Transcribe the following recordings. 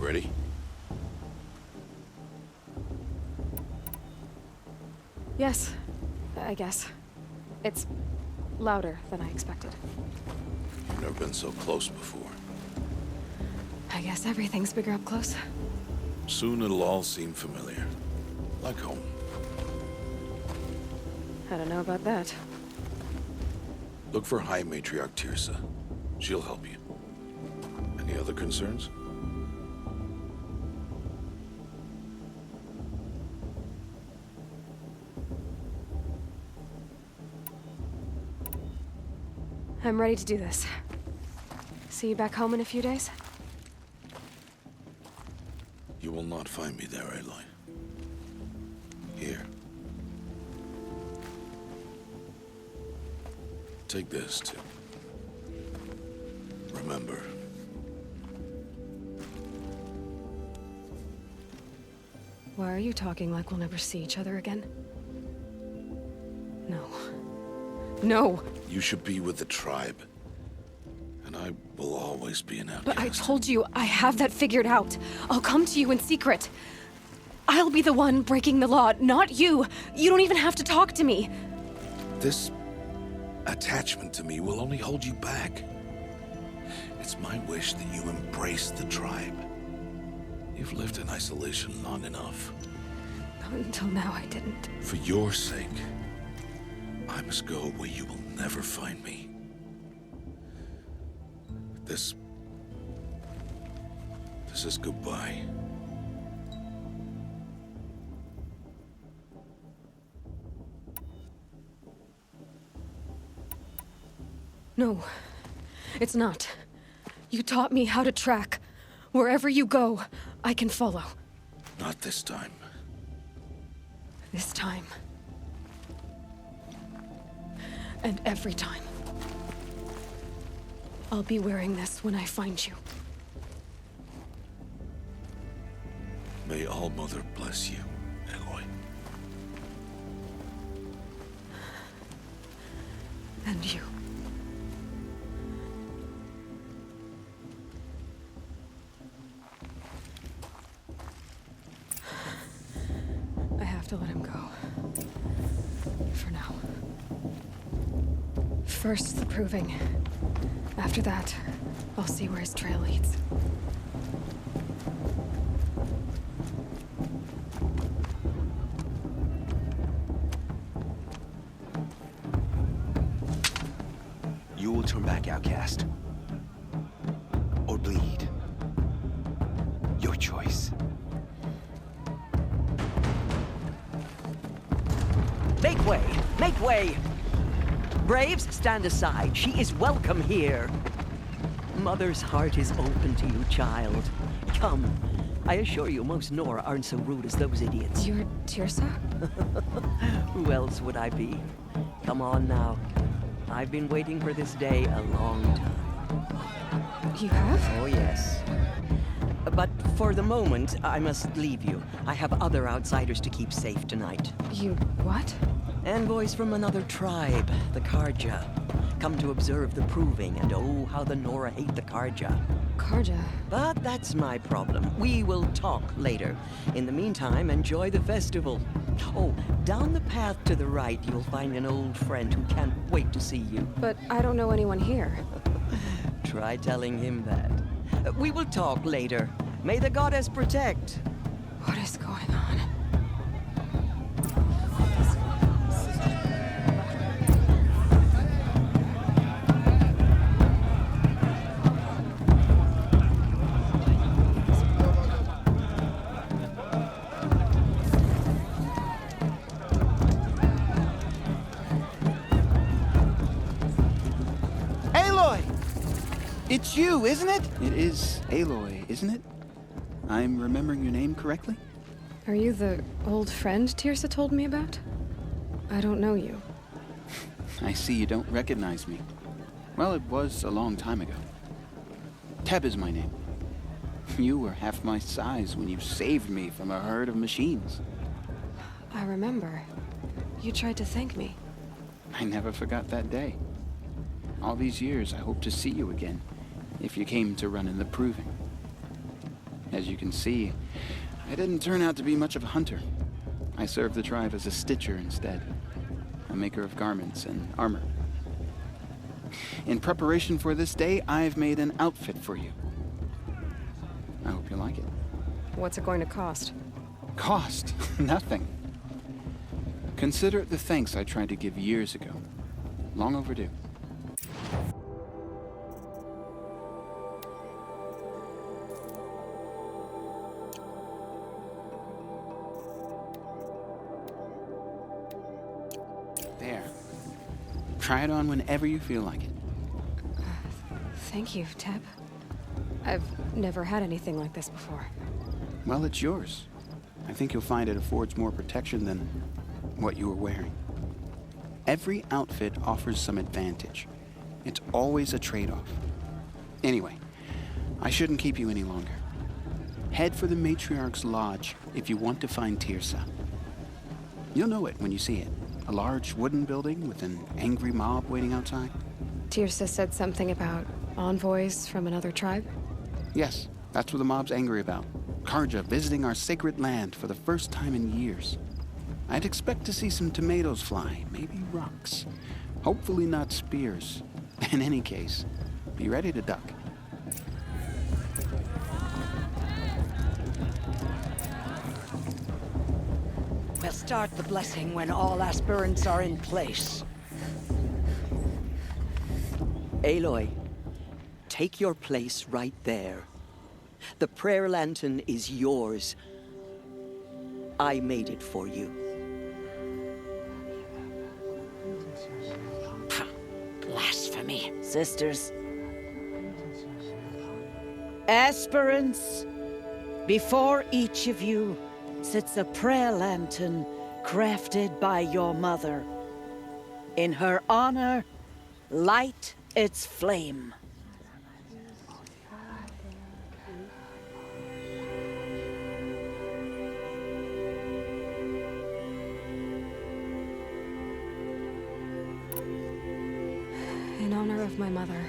ready? Yes, I guess. It's louder than I expected. You've never been so close before. I guess everything's bigger up close. Soon it'll all seem familiar. Like home. I don't know about that. Look for High Matriarch Tirsa. She'll help you. Any other concerns? I'm ready to do this. See you back home in a few days? You will not find me there, Aloy. Here. Take this, too. Remember. Why are you talking like we'll never see each other again? No. No! You should be with the tribe. And I will always be an outcast. But I told you, I have that figured out. I'll come to you in secret. I'll be the one breaking the law, not you. You don't even have to talk to me. This attachment to me will only hold you back. It's my wish that you embrace the tribe. You've lived in isolation long enough. Until now, I didn't. For your sake, I must go where you will never find me. This is goodbye. No, it's not. You taught me how to track. Wherever you go, I can follow. Not this time. This time. And every time. I'll be wearing this when I find you. May All-Mother bless you, Aloy. And you. I have to let him go. For now. First, the proving. After that, I'll see where his trail leads. You will turn back, outcast. Or bleed. Your choice. Make way! Make way! Braves, stand aside. She is welcome here. Mother's heart is open to you, child. Come. I assure you, most Nora aren't so rude as those idiots. You're Tirsa? Who else would I be? Come on now. I've been waiting for this day a long time. You have? Oh, yes. But for the moment, I must leave you. I have other outsiders to keep safe tonight. You what? Envoys from another tribe, the Karja. Come to observe the proving, and oh, how the Nora hate the Karja. Karja? But that's my problem. We will talk later. In the meantime, enjoy the festival. Oh, down the path to the right, you'll find an old friend who can't wait to see you. But I don't know anyone here. Try telling him that. We will talk later. May the goddess protect. What is going on? Aloy! It's you, isn't it? It is Aloy, isn't it? I'm remembering your name correctly? Are you the old friend Tirsa told me about? I don't know you. I see you don't recognize me. Well, it was a long time ago. Teb is my name. You were half my size when you saved me from a herd of machines. I remember. You tried to thank me. I never forgot that day. All these years, I hope to see you again, if you came to run in the proving. As you can see, I didn't turn out to be much of a hunter. I served the tribe as a stitcher instead, a maker of garments and armor. In preparation for this day, I've made an outfit for you. I hope you like it. What's it going to cost? Cost? Nothing. Consider it the thanks I tried to give years ago. Long overdue. There. Try it on whenever you feel like it. Thank you, Teb. I've never had anything like this before. Well, it's yours. I think you'll find it affords more protection than what you were wearing. Every outfit offers some advantage. It's always a trade-off. Anyway, I shouldn't keep you any longer. Head for the Matriarch's Lodge if you want to find Tirsa. You'll know it when you see it. A large wooden building with an angry mob waiting outside. Tirsa said something about envoys from another tribe? Yes, that's what the mob's angry about. Karja visiting our sacred land for the first time in years. I'd expect to see some tomatoes fly, maybe rocks. Hopefully not spears. In any case, be ready to duck. We'll start the blessing when all aspirants are in place. Aloy, take your place right there. The prayer lantern is yours. I made it for you. Blasphemy, sisters. Aspirants, before each of you sits a prayer lantern crafted by your mother. In her honor, light its flame. In honor of my mother,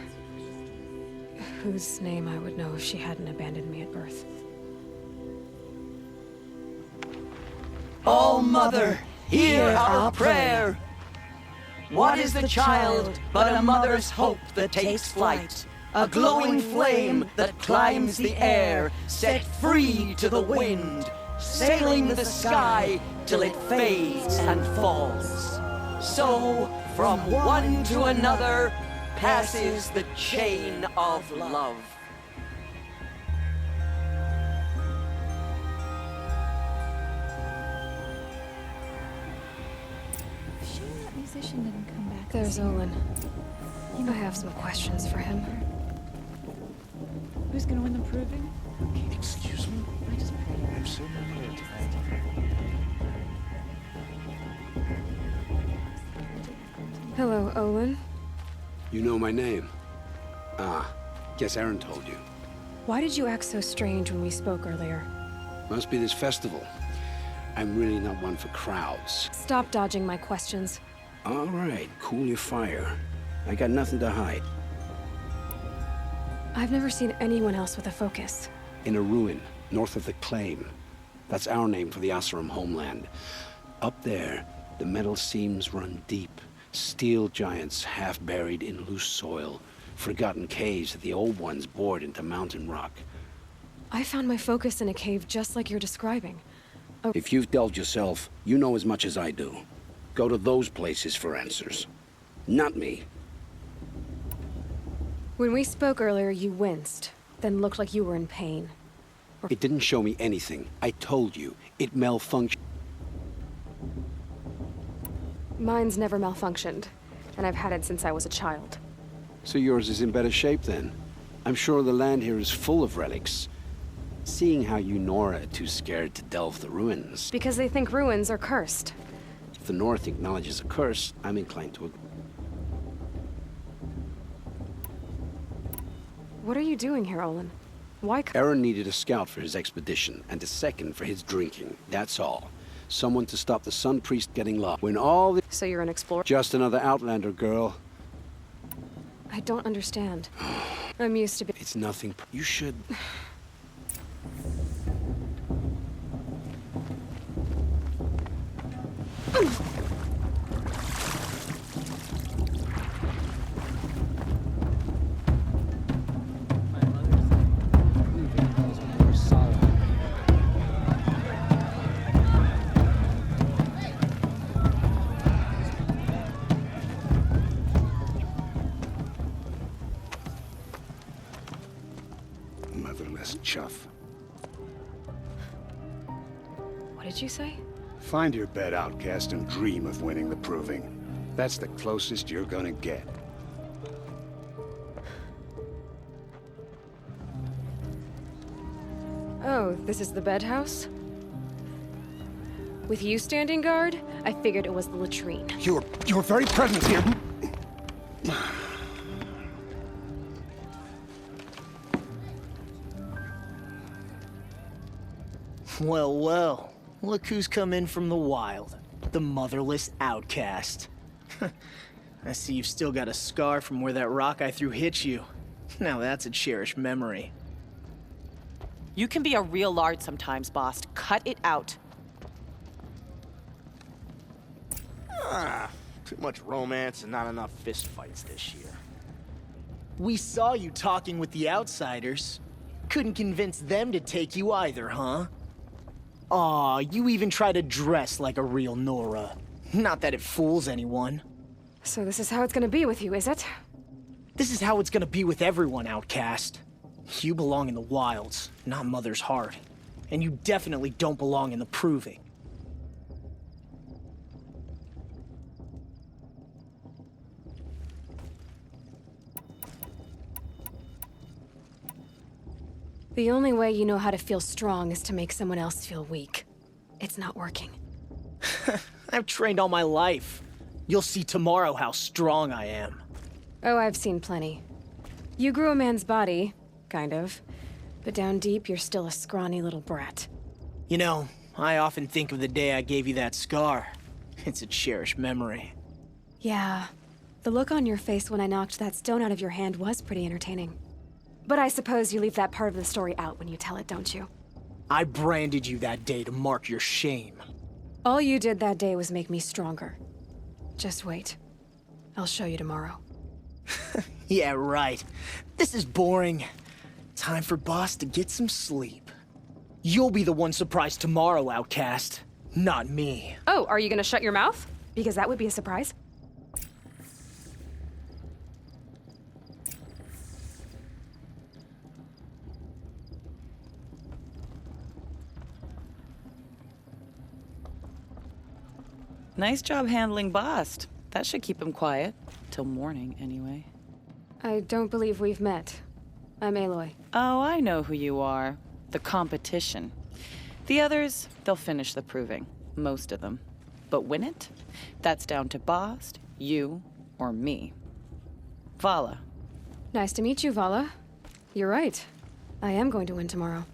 whose name I would know if she hadn't abandoned me at birth. Oh, Mother, hear our prayer. What is the child but a mother's hope that takes flight? A glowing flame that climbs the air, set free to the wind, sailing the sky till it fades and falls. So, from one to another, passes the chain of love. Sure that musician didn't come back. There's Olin. I have some questions for him. Who's gonna win the proving? Excuse me? I just pray. I'm so prepared to Hello, Olin. You know my name? Ah, guess Aaron told you. Why did you act so strange when we spoke earlier? Must be this festival. I'm really not one for crowds. Stop dodging my questions. All right, cool your fire. I got nothing to hide. I've never seen anyone else with a focus. In a ruin, north of the Claim. That's our name for the Asuram homeland. Up there, the metal seams run deep. Steel giants half buried in loose soil. Forgotten caves that the old ones bored into mountain rock. I found my focus in a cave just like you're describing. If you've delved yourself, you know as much as I do. Go to those places for answers. Not me. When we spoke earlier, you winced, then looked like you were in pain. It didn't show me anything. I told you. It malfunctioned. Mine's never malfunctioned, and I've had it since I was a child. So yours is in better shape then. I'm sure the land here is full of relics. Seeing how you Nora are too scared to delve the ruins. Because they think ruins are cursed. If the North acknowledges a curse, I'm inclined to agree. What are you doing here, Olin? Why Aaron needed a scout for his expedition, and a second for his drinking. That's all. Someone to stop the Sun Priest getting lost. When all the... So you're an explorer? Just another Outlander girl. I don't understand. I'm used to be... It's nothing. You should... What did you say? Find your bed, outcast, and dream of winning the proving. That's the closest you're gonna get. Oh, this is the bed house? With you standing guard, I figured it was the latrine. Your very presence here. Well, well. Look who's come in from the wild. The motherless outcast. I see you've still got a scar from where that rock I threw hit you. Now that's a cherished memory. You can be a real lard sometimes, boss. Cut it out. Too much romance and not enough fistfights this year. We saw you talking with the outsiders. Couldn't convince them to take you either, huh? Aw, you even try to dress like a real Nora. Not that it fools anyone. So this is how it's gonna be with you, is it? This is how it's gonna be with everyone, outcast. You belong in the wilds, not Mother's heart. And you definitely don't belong in the proving. The only way you know how to feel strong is to make someone else feel weak. It's not working. I've trained all my life. You'll see tomorrow how strong I am. Oh, I've seen plenty. You grew a man's body, kind of. But down deep, you're still a scrawny little brat. You know, I often think of the day I gave you that scar. It's a cherished memory. Yeah. The look on your face when I knocked that stone out of your hand was pretty entertaining. But I suppose you leave that part of the story out when you tell it, don't you? I branded you that day to mark your shame. All you did that day was make me stronger. Just wait. I'll show you tomorrow. Yeah, right. This is boring. Time for Boss to get some sleep. You'll be the one surprised tomorrow, outcast. Not me. Oh, are you gonna shut your mouth? Because that would be a surprise. Nice job handling Bast. That should keep him quiet. Till morning, anyway. I don't believe we've met. I'm Aloy. Oh, I know who you are. The competition. The others, they'll finish the proving. Most of them. But win it? That's down to Bast, you, or me. Vala. Nice to meet you, Vala. You're right. I am going to win tomorrow.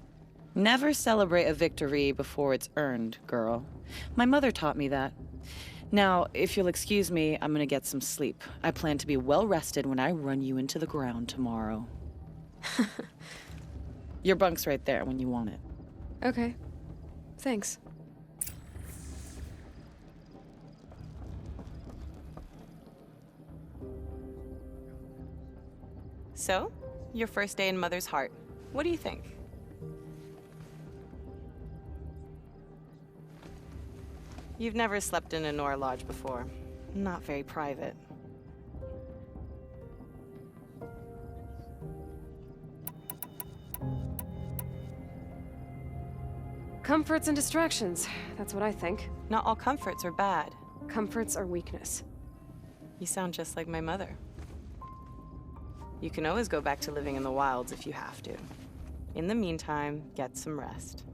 Never celebrate a victory before it's earned, girl. My mother taught me that. Now, if you'll excuse me, I'm gonna get some sleep. I plan to be well rested when I run you into the ground tomorrow. Your bunk's right there when you want it. Okay. Thanks. So, your first day in Mother's heart. What do you think? You've never slept in a Nora lodge before. Not very private. Comforts and distractions. That's what I think. Not all comforts are bad. Comforts are weakness. You sound just like my mother. You can always go back to living in the wilds if you have to. In the meantime, get some rest.